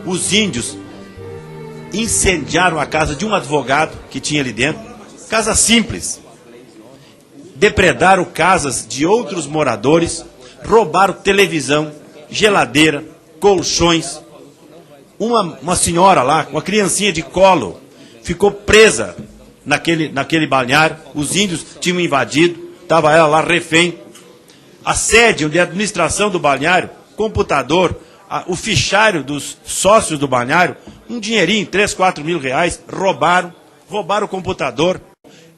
Os índios incendiaram a casa de um advogado que tinha ali dentro, casa simples. Depredaram casas de outros moradores, roubaram televisão, geladeira, colchões. Uma senhora lá, uma criancinha de colo, ficou presa naquele balneário. Os índios tinham invadido, estava ela lá refém. A sede de administração do balneário, computador, o fichário dos sócios do balneário, um dinheirinho, 3, 4 mil reais, roubaram o computador.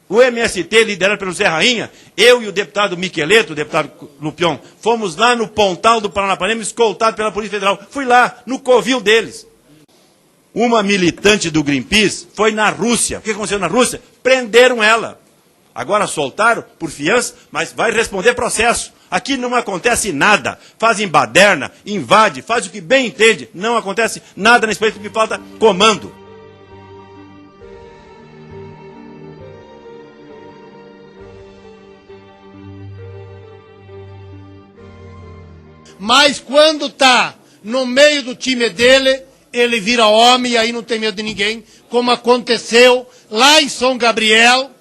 O MST, liderado pelo Zé Rainha, eu e o deputado Miqueleto, o deputado Lupion, fomos lá no Pontal do Paranapanema, escoltado pela Polícia Federal. Fui lá, no covil deles. Uma militante do Greenpeace foi na Rússia. O que aconteceu na Rússia? Prenderam ela. Agora soltaram por fiança, mas vai responder processo. Aqui não acontece nada. Fazem baderna, invade, faz o que bem entende. Não acontece nada nesse país porque falta comando. Mas quando está no meio do time dele, ele vira homem e aí não tem medo de ninguém, como aconteceu lá em São Gabriel,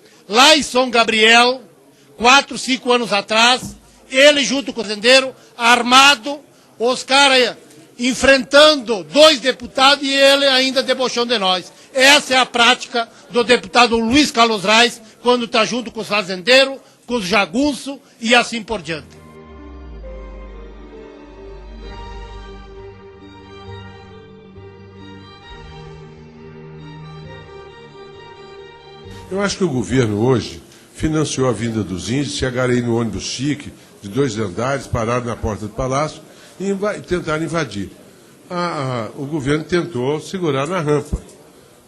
4, 5 anos atrás, ele junto com o fazendeiro, armado, os caras enfrentando 2 deputados e ele ainda debochando de nós. Essa é a prática do deputado Luiz Carlos Reis, quando está junto com os fazendeiros, com os jagunços e assim por diante. Eu acho que o governo hoje financiou a vinda dos índios, chegaram aí no ônibus chique, de 2 andares, pararam na porta do palácio e tentaram invadir. O governo tentou segurar na rampa.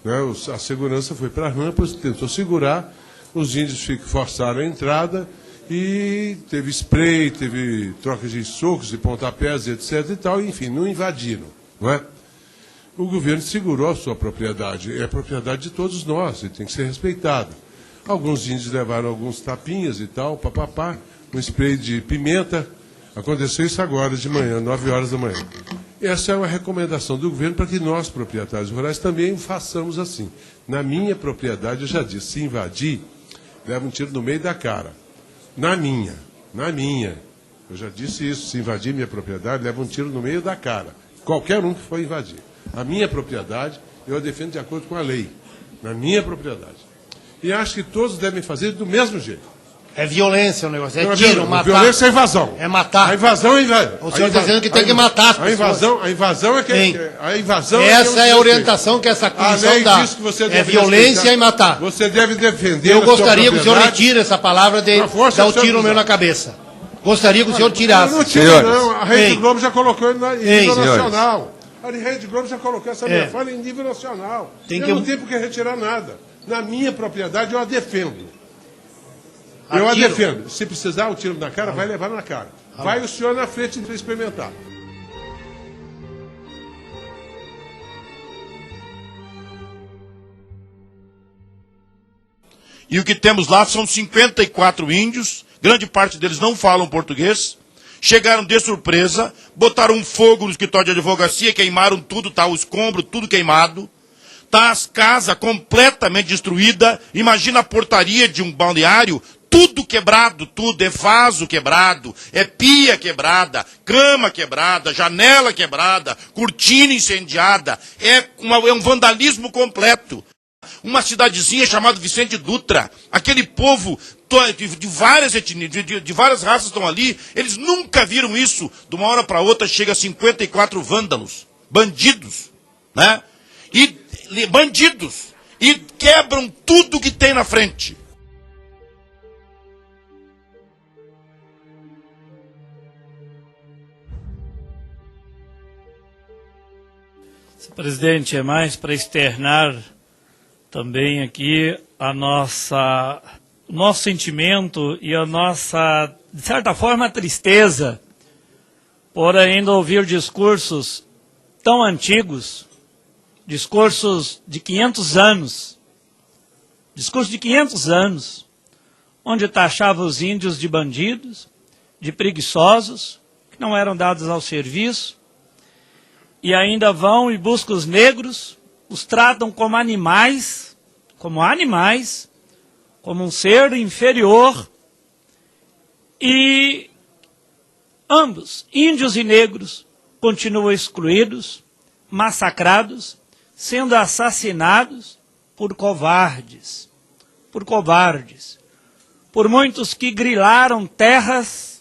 Né? A segurança foi para a rampa, tentou segurar, os índios forçaram a entrada e teve spray, teve troca de socos e pontapés, etc. e tal, enfim, não invadiram. Não é? O governo segurou a sua propriedade, é a propriedade de todos nós, e tem que ser respeitado. Alguns índios levaram alguns tapinhas e tal, papapá, um spray de pimenta. Aconteceu isso agora de manhã, 9 horas da manhã. Essa é uma recomendação do governo para que nós, proprietários rurais, também façamos assim. Na minha propriedade, eu já disse, se invadir, leva um tiro no meio da cara. Na minha. Eu já disse isso, se invadir minha propriedade, leva um tiro no meio da cara. Qualquer um que for invadir. A minha propriedade, eu a defendo de acordo com a lei. Na minha propriedade. E acho que todos devem fazer do mesmo jeito. É violência o negócio, é tiro, matar. Violência é invasão. É matar. A invasão é invasão. O senhor está dizendo que tem que matar as pessoas. A invasão é que a invasão essa é a orientação que essa comissão dá. É violência e matar. Você deve defender. Eu gostaria que o senhor retire essa palavra de dar o tiro meu na cabeça. Gostaria que o senhor tirasse. Não tira, não. A Rede Globo já colocou em nível nacional. A Rede Globo já colocou essa minha fala em nível nacional. Não tem por que retirar nada. Na minha propriedade, eu a defendo. Eu a defendo. Se precisar o tiro na cara, vai levar na cara. Vai o senhor na frente para experimentar. E o que temos lá são 54 índios, grande parte deles não falam português, chegaram de surpresa, botaram um fogo no escritório de advocacia, queimaram tudo, tá o escombro, tudo queimado. Tá as casas completamente destruídas. Imagina a portaria de um balneário, tudo quebrado, tudo. É vaso quebrado, é pia quebrada, cama quebrada, janela quebrada, cortina incendiada. É um vandalismo completo. Uma cidadezinha chamada Vicente Dutra, aquele povo de várias etnias, de várias raças estão ali, eles nunca viram isso. De uma hora para outra chega a 54 vândalos, bandidos, né? E quebram tudo que tem na frente. Senhor presidente, é mais para externar também aqui o nosso sentimento e a nossa, de certa forma, tristeza por ainda ouvir discursos tão antigos, discursos de 500 anos, onde taxava os índios de bandidos, de preguiçosos, que não eram dados ao serviço, e ainda vão e buscam os negros, os tratam como animais, como um ser inferior, e ambos, índios e negros, continuam excluídos, massacrados, sendo assassinados por covardes, por muitos que grilaram terras,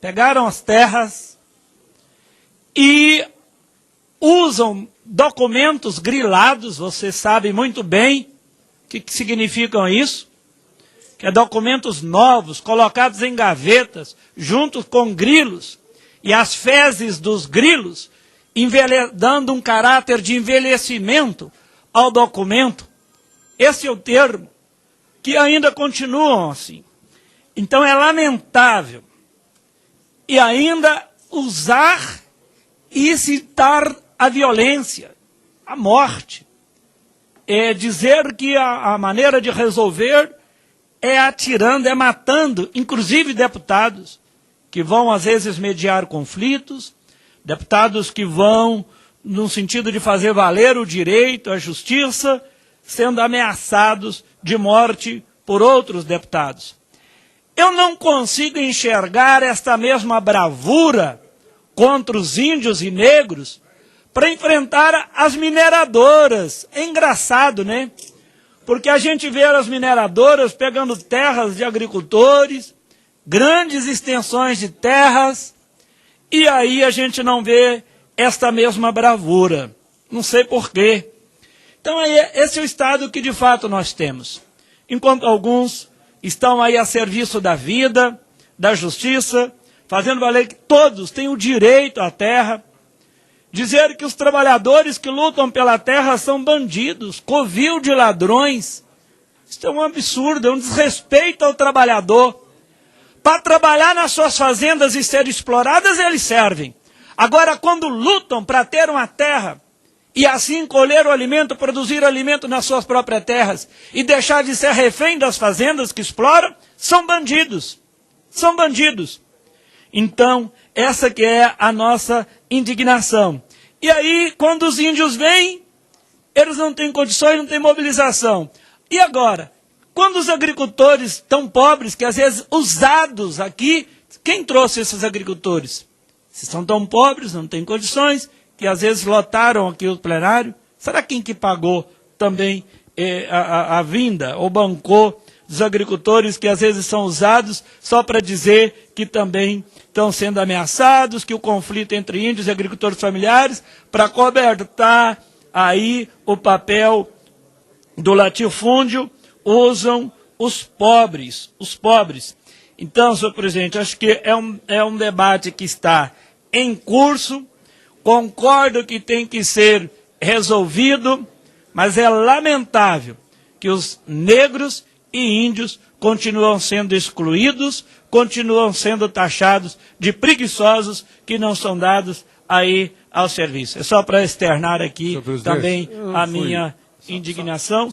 pegaram as terras e usam documentos grilados. Vocês sabem muito bem o que significam isso, que é documentos novos, colocados em gavetas, junto com grilos, e as fezes dos grilos, dando um caráter de envelhecimento ao documento. Esse é o termo, que ainda continuam assim. Então é lamentável. E ainda usar e citar a violência, a morte. É dizer que a maneira de resolver é atirando, é matando, inclusive deputados que vão às vezes mediar conflitos, deputados que vão no sentido de fazer valer o direito, a justiça, sendo ameaçados de morte por outros deputados. Eu não consigo enxergar esta mesma bravura contra os índios e negros para enfrentar as mineradoras. É engraçado, né? Porque a gente vê as mineradoras pegando terras de agricultores, grandes extensões de terras, e aí a gente não vê esta mesma bravura. Não sei porquê. Então esse é o estado que de fato nós temos. Enquanto alguns estão aí a serviço da vida, da justiça, fazendo valer que todos têm o direito à terra, dizer que os trabalhadores que lutam pela terra são bandidos, covil de ladrões. Isso é um absurdo, é um desrespeito ao trabalhador. Para trabalhar nas suas fazendas e ser exploradas, eles servem. Agora, quando lutam para ter uma terra, e assim colher o alimento, produzir alimento nas suas próprias terras, e deixar de ser refém das fazendas que exploram, são bandidos. São bandidos. Então, essa que é a nossa indignação. E aí, quando os índios vêm, eles não têm condições, não têm mobilização. E agora? Quando os agricultores tão pobres, que às vezes usados aqui, quem trouxe esses agricultores? Se são tão pobres, não têm condições, que às vezes lotaram aqui o plenário, será quem que pagou também a vinda, ou bancou dos agricultores que às vezes são usados só para dizer que também estão sendo ameaçados, que o conflito entre índios e agricultores familiares, para cobertar aí o papel do latifúndio, usam os pobres. Então, senhor presidente, acho que é um debate que está em curso, concordo que tem que ser resolvido, mas é lamentável que os negros e índios continuam sendo excluídos, continuam sendo taxados de preguiçosos que não são dados aí ao serviço. É só para externar aqui também a minha indignação.